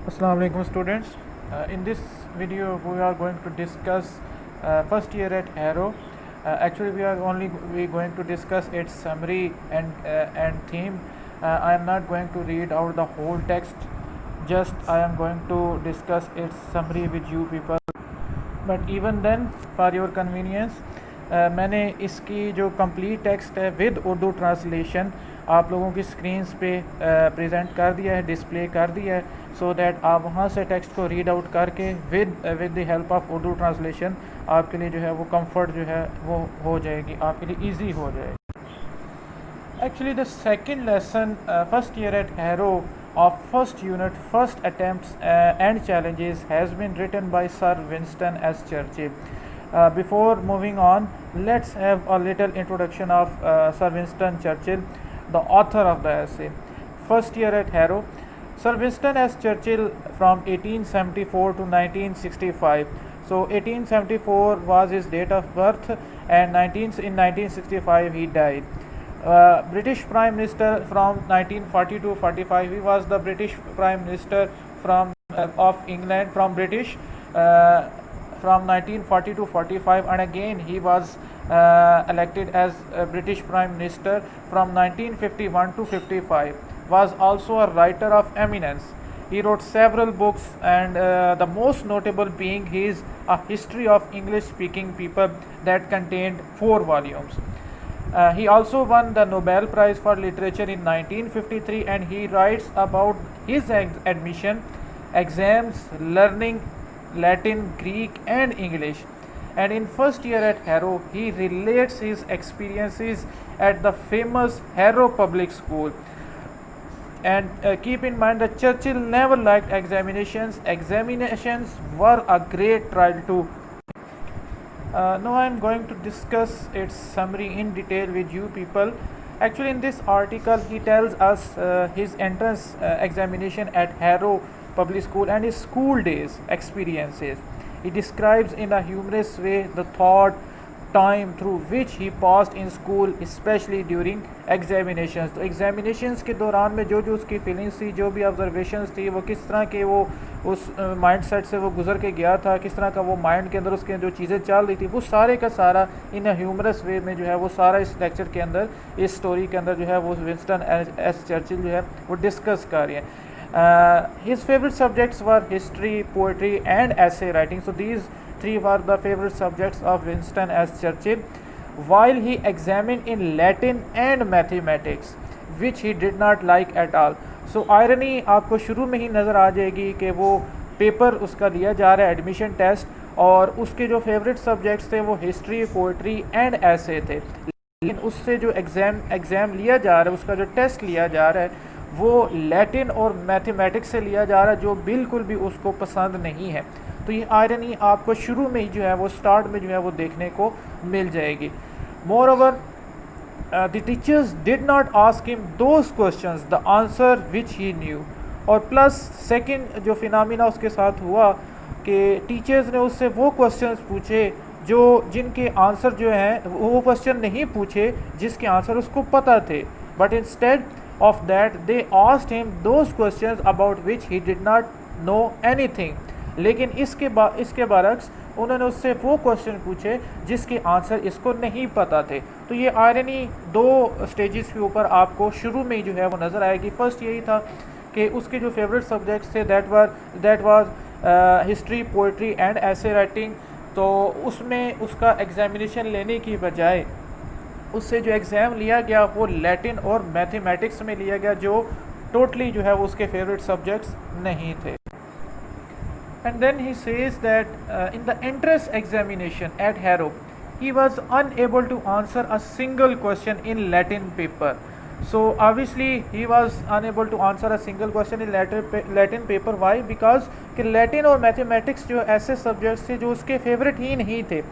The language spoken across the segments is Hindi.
Assalamu alaikum students. In this video we are going to discuss first year at Arrow. Actually we going to discuss its summary and theme. I am not going to read out the whole text. Just I am going to discuss its summary with you people. But even then for your convenience मैंने इसकी जो कंप्लीट टेक्स्ट है विद उर्दू ट्रांसलेशन आप लोगों की स्क्रीन्स पे प्रेजेंट कर दिया है, डिस्प्ले कर दिया है, सो दैट आप वहाँ से टेक्स्ट को रीड आउट करके with the help of Urdu translation आपके लिए जो है वो कंफर्ट जो है वो हो जाएगी, आपके लिए इजी हो जाएगी. Actually, the second lesson, first year at Harrow of first unit, first attempts and challenges has been written by Sir Winston S. Churchill. Before moving on, let's have a little introduction of Sir Winston Churchill, the author of the essay. First year at Harrow. Sir Winston S. Churchill from 1874 to 1965. So 1874 was his date of birth, and in 1965 he died. British Prime Minister from 1940 to 45. He was the British Prime Minister from of England from British from 1940 to 45, and again he was elected as British Prime Minister from 1951 to 55. Was also a writer of eminence. He wrote several books, and the most notable being his A History of English Speaking People that contained 4 volumes. He also won the Nobel Prize for Literature in 1953, and he writes about his admission, exams, learning Latin, Greek, and English. And in first year at Harrow, he relates his experiences at the famous Harrow Public School. And keep in mind that Churchill never liked examinations. Examinations were a great trial too. Now I am going to discuss its summary in detail with you people. Actually, in this article he tells us his entrance examination at Harrow Public School and his school days experiences. He describes in a humorous way the thought time through which he passed in school, especially during examinations. तो examinations के दौरान में जो उसकी फीलिंग्स थी, जो भी ऑब्जर्वेशंस थी, वो किस तरह के वो उस माइंड सेट से वो गुजर के गया था, किस तरह का वो माइंड के अंदर उसके जो चीज़ें चल रही थी, वो सारे का सारा इन अ ह्यूमरस वे में जो है वो सारा इस लेक्चर के अंदर, इस स्टोरी के अंदर जो है वो विंस्टन एस चर्चिल जो है वो डिस्कस कर रहे हैं. His favorite subjects were history, poetry, and essay writing. So these 3 were the favorite subjects of Winston S. Churchill, while he examined in Latin and mathematics, which he did not like at all. So irony आपको शुरू में ही नज़र आ जाएगी कि वो पेपर उसका लिया जा रहा है एडमिशन टेस्ट, और उसके जो फेवरेट सब्जेक्ट्स थे वो हिस्ट्री, पोइट्री एंड ऐसे थे, लेकिन उससे जो एग्ज़ाम लिया जा रहा है, उसका जो टेस्ट लिया जा रहा है वो लैटिन और मैथमेटिक्स से लिया जा रहा है, जो बिल्कुल भी उसको पसंद नहीं है. तो ये आयरनी आपको शुरू में ही जो है वो स्टार्ट में जो है वो देखने को मिल जाएगी. More over the teachers did not ask him those questions the answer which he new. और प्लस सेकंड जो फिनोमिना उसके साथ हुआ कि टीचर्स ने उससे वो क्वेश्चंस पूछे जिनके आंसर जो हैं वो क्वेश्चन नहीं पूछे जिसके आंसर उसको पता थे, but instead of that they asked him those questions about which he did not know anything. लेकिन इसके बरक्स उन्होंने उससे वो क्वेश्चन पूछे जिसके आंसर इसको नहीं पता थे. तो ये आयरनी 2 स्टेजेस के ऊपर आपको शुरू में ही जो है वो नज़र आएगी. फर्स्ट यही था कि उसके जो फेवरेट सब्जेक्ट्स थे that was history, poetry and ऐसे राइटिंग. तो उसमें उसका एग्जामिनेशन लेने की बजाय उससे जो एग्ज़ाम लिया गया वो लैटिन और मैथमेटिक्स में लिया गया, जो टोटली जो है वो उसके फेवरेट सब्जेक्ट्स नहीं थे. And then he says that in the entrance examination at Harrow he was unable to answer a single question in Latin paper. So obviously he was unable to answer a single question in Latin paper. Why? Because कि लैटिन और मैथमेटिक्स जो ऐसे सब्जेक्ट्स थे जो उसके फेवरेट ही नहीं थे.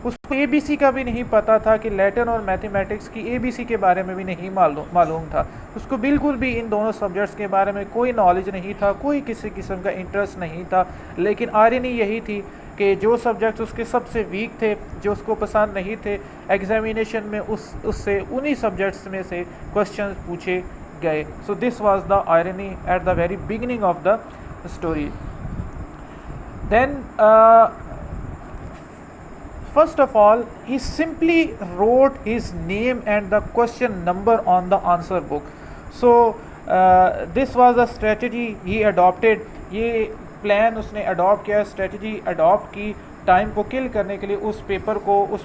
उसको ABC का भी नहीं पता था कि लैटिन और मैथमेटिक्स की ABC के बारे में भी नहीं मालूम था. उसको बिल्कुल भी इन दोनों सब्जेक्ट्स के बारे में कोई नॉलेज नहीं था, कोई किसी किस्म का इंटरेस्ट नहीं था. लेकिन आयरनी यही थी कि जो सब्जेक्ट्स उसके सबसे वीक थे, जो उसको पसंद नहीं थे, एग्जामिनेशन में उससे उन्हीं सब्जेक्ट्स में से क्वेश्चन पूछे गए. So this was the irony at the very beginning of the story. Then first of all, he simply wrote his name and the question number on the answer book. So this was a strategy he adopted. ये प्लान उसने अडॉप्ट किया, स्ट्रेटजी अडॉप्ट की टाइम को किल करने के लिए, उस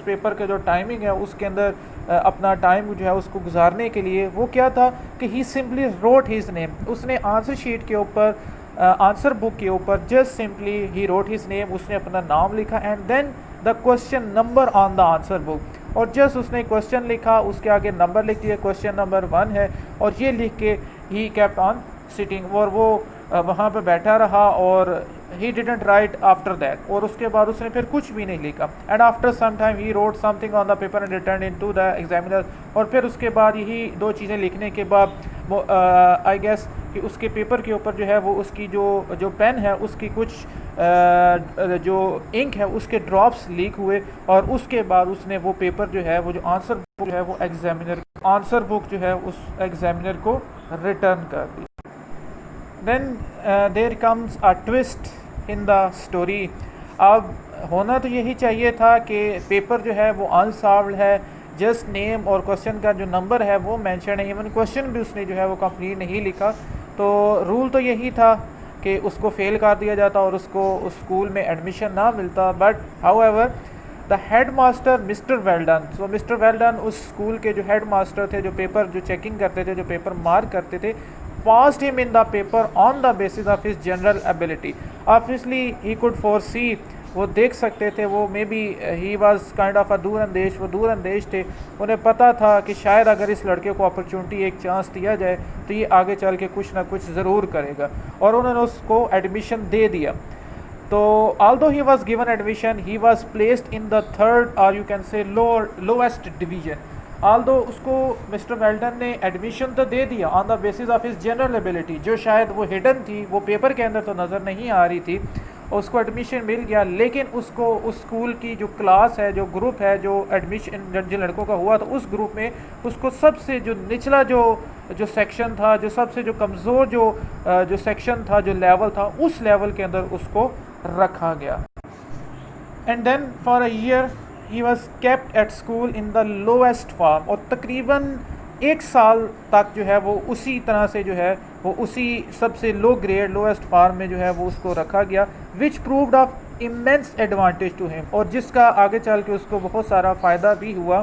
पेपर के जो टाइमिंग है उसके अंदर अपना टाइम जो है उसको गुजारने के लिए। वो क्या था कि he simply wrote his name, उसने आंसर शीट के ऊपर आंसर बुक के ऊपर just simply he wrote his name, उसने अपना नाम लिखा and then the question number on the answer book, और जस्ट उसने क्वेश्चन लिखा, उसके आगे नंबर लिख दिया, क्वेश्चन नंबर 1 है, और ये लिख के ही केप्ट ऑन सिटिंग, और वो वहाँ पे बैठा रहा और he didn't write after that, और उसके बाद उसने फिर कुछ भी नहीं लिखा। And after some time he wrote something on the paper and return in to the examiner, और फिर उसके बाद यही 2 चीज़ें लिखने के बाद वो आई गेस कि उसके पेपर के ऊपर जो है वो उसकी जो पेन है उसकी कुछ जो इंक है उसके ड्रॉप्स लीक हुए, और उसके बाद उसने वो पेपर जो है वो जो आंसर बुक जो है वो आंसर बुक जो है उस एग्जामिनर को रिटर्न कर दी। Then there comes a twist in the story. अब होना तो यही चाहिए था कि पेपर जो है वो अनसॉल्व्ड है, जस्ट नेम और क्वेश्चन का जो नंबर है वो मेंशन है, इवन क्वेश्चन भी उसने जो है वो कंप्लीट नहीं लिखा, तो रूल तो यही था कि उसको फेल कर दिया जाता और उसको उस स्कूल में एडमिशन ना मिलता। But however the head master mister Welldon, so mister Welldon उस स्कूल के जो हेड मास्टर थे, जो पेपर जो चेकिंग करते थे, जो पेपर मार्क करते थे, passed him in the paper on the basis of his general ability. Obviously he could foresee, वो देख सकते थे, वो maybe he was kind of a दूरअंदेश, वो दूरअंदेश थे, उन्हें पता था कि शायद अगर इस लड़के को अपॉर्चुनिटी एक चांस दिया जाए तो ये आगे चल के कुछ ना कुछ ज़रूर करेगा, और उन्होंने उसको एडमिशन दे दिया। तो although he was given admission, he was placed in the third or you can say lowest division. although उसको मिस्टर वेल्डन ने एडमिशन तो दे दिया on the basis of his general ability, जो शायद वो हिडन थी, वो पेपर के अंदर तो नज़र नहीं आ रही थी, उसको एडमिशन मिल गया, लेकिन उसको उस स्कूल की जो क्लास है, जो ग्रुप है, जो एडमिशन जिन लड़कों का हुआ, तो उस ग्रुप में उसको सबसे जो निचला जो सेक्शन था, जो सबसे जो कमज़ोर जो सेक्शन था, जो लेवल था, उस लेवल के अंदर उसको रखा गया। And then for a year he was kept at school in the lowest form, और तकरीबन 1 साल तक जो है वो उसी तरह से जो है वो उसी सबसे लो ग्रेड लोएस्ट फॉर्म में जो है वो उसको रखा गया, which proved of immense advantage to him, और जिसका आगे चल के उसको बहुत सारा फ़ायदा भी हुआ।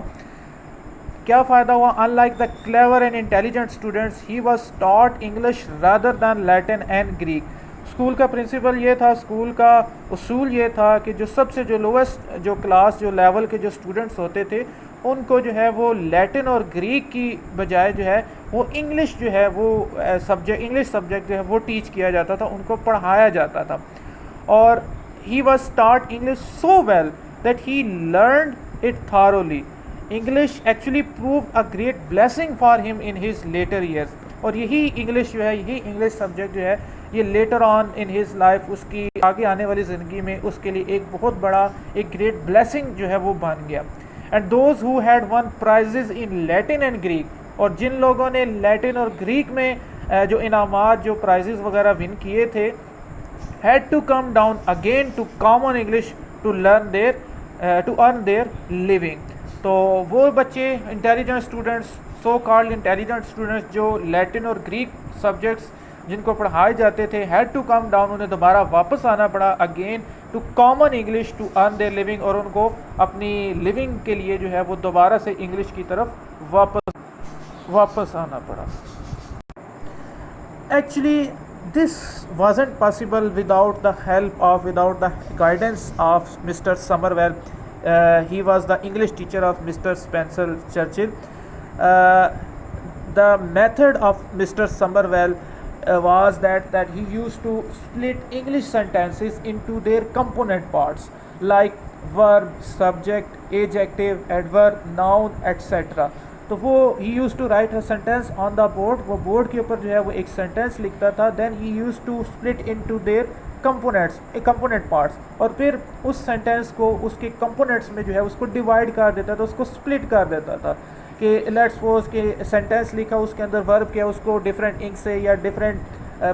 क्या फ़ायदा हुआ? Unlike the clever and intelligent students he was taught English rather than Latin and Greek. School का प्रिंसिपल ये था, स्कूल का उसूल ये था कि जो सबसे जो लोएस्ट जो क्लास जो लेवल के जो स्टूडेंट्स होते थे उनको जो है वो लैटिन और ग्रीक की बजाय जो है वो इंग्लिश जो है वो इंग्लिश सब्जेक्ट जो है वो टीच किया जाता था, उनको पढ़ाया जाता था। और he was taught English so well that he learned it thoroughly. English actually prove a great blessing for him in his later years, और यही इंग्लिश जो है, यही इंग्लिश सब्जेक्ट जो है ये later on in his life, उसकी आगे आने वाली ज़िंदगी में उसके लिए एक बहुत बड़ा एक ग्रेट ब्लेसिंग जो है वो बन गया। And those who had won prizes in Latin and Greek, और जिन लोगों ने लैटिन और ग्रीक में जो इनामात जो प्राइजेज वगैरह विन किए थे, had to come down again to common English to earn their living. तो वो बच्चे intelligent students, so called intelligent students, जो लैटिन और ग्रीक सब्जेक्ट्स जिनको पढ़ाए जाते थे, हैड टू कम डाउन, उन्हें दोबारा वापस आना पड़ा again to common English to earn their living, और उनको अपनी लिविंग के लिए जो है वो दोबारा से इंग्लिश की तरफ वापस आना पड़ा। Actually this wasn't possible without the guidance of Mr. Somervell. He was the English teacher of Mr. Spencer Churchill. The method of Mr. Somervell was that he used to split English sentences into their component parts like verb, subject, adjective, adverb, noun, etc. तो वो he used to write a sentence on the board, वो बोर्ड के ऊपर जो है वो एक सेंटेंस लिखता था, then he used to split into their component parts, और फिर उस सेंटेंस को उसके कंपोनेंट्स में जो है उसको डिवाइड कर देता था, उसको स्प्लिट कर देता था। कि लेट्स सपोज कि सेंटेंस लिखा, उसके अंदर वर्ब किया, उसको डिफरेंट इंक से या डिफरेंट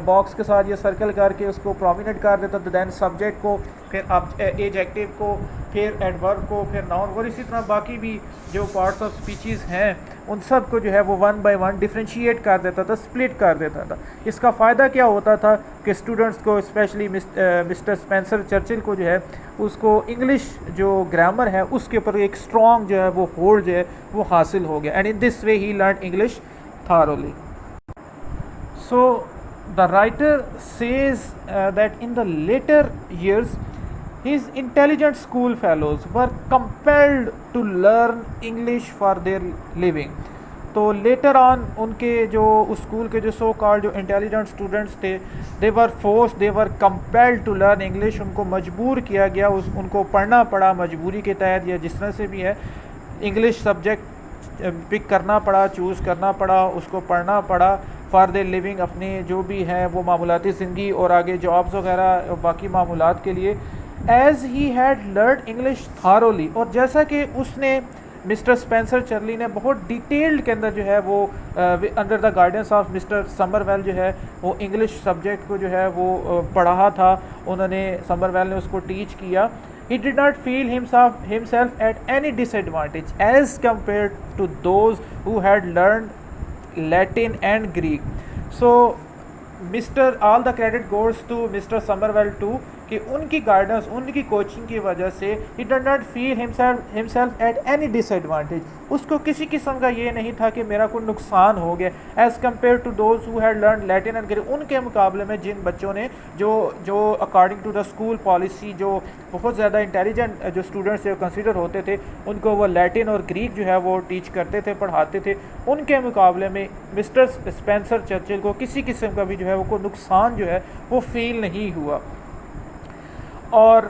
बॉक्स के साथ ये सर्कल करके उसको प्रोमिनेंट कर देता था, दैन सब्जेक्ट को, फिर एडजेक्टिव को, फिर एडवर्ब को, फिर नाउन, और इसी तरह बाकी भी जो पार्ट्स ऑफ स्पीचेस हैं उन सब को जो है वो वन बाय वन डिफ्रेंशिएट कर देता था, स्प्लिट कर देता था। इसका फ़ायदा क्या होता था कि स्टूडेंट्स को, स्पेशली मिस्टर स्पेंसर चर्चिल को जो है उसको इंग्लिश जो ग्रामर है उसके ऊपर एक स्ट्रॉन्ग जो है वो होल्ड जो है वो हासिल हो गया, and in this way he learn English thoroughly. So the writer says that in the later years his intelligent school fellows were compelled to learn English for their living। तो later on उनके जो उस स्कूल के जो सो कॉल्ड जो इंटेलिजेंट स्टूडेंट्स थे, they were forced, they were compelled to learn English, उनको मजबूर किया गया, उनको पढ़ना पड़ा मजबूरी के तहत या जिस तरह से भी है, इंग्लिश सब्जेक्ट पिक करना पड़ा, चूज़ करना पड़ा, उसको पढ़ना पड़ा फॉर देयर लिविंग, अपने जो भी हैं वो मामूलाती ज़िंदगी और आगे जॉब्स वगैरह बाकी मामूलात के लिए। As he had learn English thoroughly, और जैसा कि उसने मिस्टर स्पेंसर चर्ली ने बहुत डिटेल्ड के अंदर जो है वो under the guidance of mister Somerville जो है वो इंग्लिश सब्जेक्ट को जो है वो पढ़ा था, उन्होंने समरवेल ने उसको टीच किया। He did not feel himself at any disadvantage as compared to those who had learned Latin and Greek. So all the credit goes to Mr. Somervell too, कि उनकी गाइडेंस, उनकी कोचिंग की वजह से he did not feel himself at any disadvantage, उसको किसी किस्म का ये नहीं था कि मेरा कोई नुकसान हो गया, as compared to those who had learned Latin and Greek, उनके मुकाबले में जिन बच्चों ने जो according to the school policy जो बहुत ज़्यादा इंटेलिजेंट जो स्टूडेंट्स थे कंसिडर होते थे, उनको वो लैटिन और ग्रीक जो है वो टीच करते थे, पढ़ाते थे, उनके मुकाबले में मिस्टर स्पेंसर चर्चिल को किसी किस्म का भी जो है वो कोई नुकसान जो है वो फील नहीं हुआ। और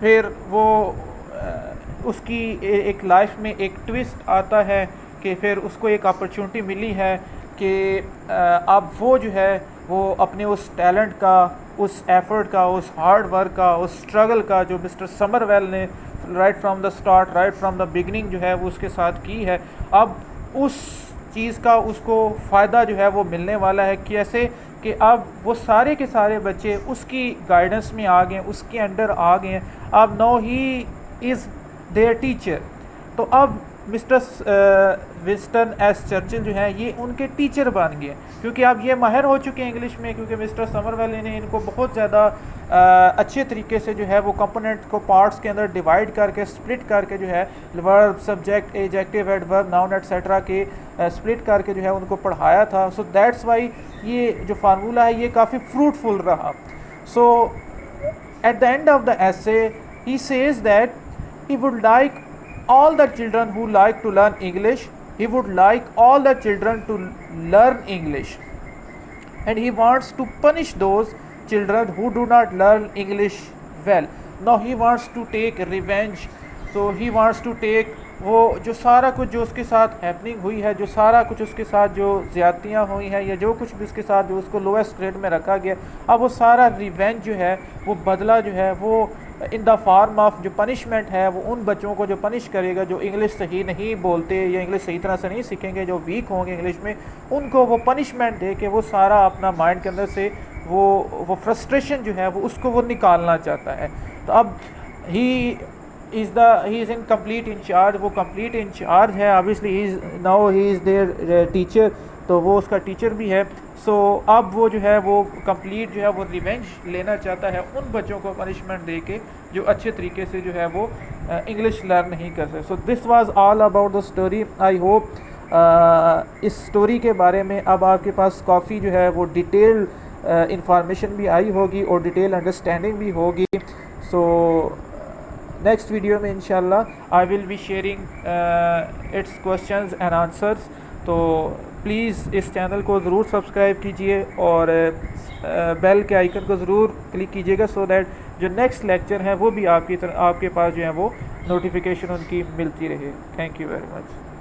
फिर वो उसकी एक लाइफ में एक ट्विस्ट आता है कि फिर उसको एक अपॉर्चुनिटी मिली है कि अब वो जो है वो अपने उस टैलेंट का, उस एफर्ट का, उस हार्ड वर्क का, उस स्ट्रगल का जो मिस्टर समरवेल ने right from the start, right from the beginning जो है वो उसके साथ की है, अब उस चीज़ का उसको फ़ायदा जो है वो मिलने वाला है। कैसे कि अब वो सारे के सारे बच्चे उसकी गाइडेंस में आ गए, उसके अंडर आ गए, अब now he is their teacher. तो अब मिस्टर विंस्टन एस चर्चिल जो है ये उनके टीचर बन गए, क्योंकि अब ये माहिर हो चुके हैं इंग्लिश में, क्योंकि मिस्टर समरवेल ने इनको बहुत ज़्यादा अच्छे तरीके से जो है वो कंपोनेंट को पार्ट्स के अंदर डिवाइड करके, स्प्लिट करके जो है verb, subject, adjective, adverb, noun etcetera के स्प्लिट करके जो है उनको पढ़ाया था। सो दैट्स वाई ये जो फार्मूला है ये काफ़ी फ्रूटफुल रहा। So at the end of the essay he says that he would like all the children who like to learn English, he would like all the children to learn English, and he wants to punish those children who do not learn English well. Now he wants to take revenge, so he wants to take वो जो सारा कुछ जो उसके साथ हैपनिंग हुई है, जो सारा कुछ उसके साथ जो ज़्यादतियाँ हुई हैं या जो कुछ भी उसके साथ जो उसको लोएस्ट ग्रेड में रखा गया, अब वो सारा रिवेंज जो है वो बदला जो है वो इन द फॉर्म ऑफ जो पनिशमेंट है वो उन बच्चों को जो पनिश करेगा जो इंग्लिश सही नहीं बोलते या इंग्लिश सही तरह से नहीं सीखेंगे, जो वीक होंगे इंग्लिश में, उनको वो पनिशमेंट दे के वो सारा अपना माइंड के अंदर से वो फ्रस्ट्रेशन जो है वो उसको वो निकालना चाहता है। तो अब he is in complete in charge, वो कंप्लीट इंचार्ज है, obviously he is their teacher, तो वो उसका टीचर भी है। सो अब वो जो है वो कंप्लीट जो है वो रिवेंज लेना चाहता है उन बच्चों को पनिशमेंट दे के जो अच्छे तरीके से जो है वो इंग्लिश लर्न नहीं कर सकते। So this was all about the story. I hope इस स्टोरी के बारे में अब आपके पास काफ़ी जो है वो डिटेल इंफॉर्मेशन भी आई होगी और डिटेल अंडरस्टैंडिंग भी होगी। सो नेक्स्ट वीडियो में इंशाल्लाह I will be sharing it's questions and answers. तो प्लीज़ इस चैनल को ज़रूर सब्सक्राइब कीजिए और बेल के आइकन को ज़रूर क्लिक कीजिएगा, सो दैट जो नेक्स्ट लेक्चर है वो भी आपके पास जो है वो नोटिफिकेशन उनकी मिलती रहे। Thank you very much.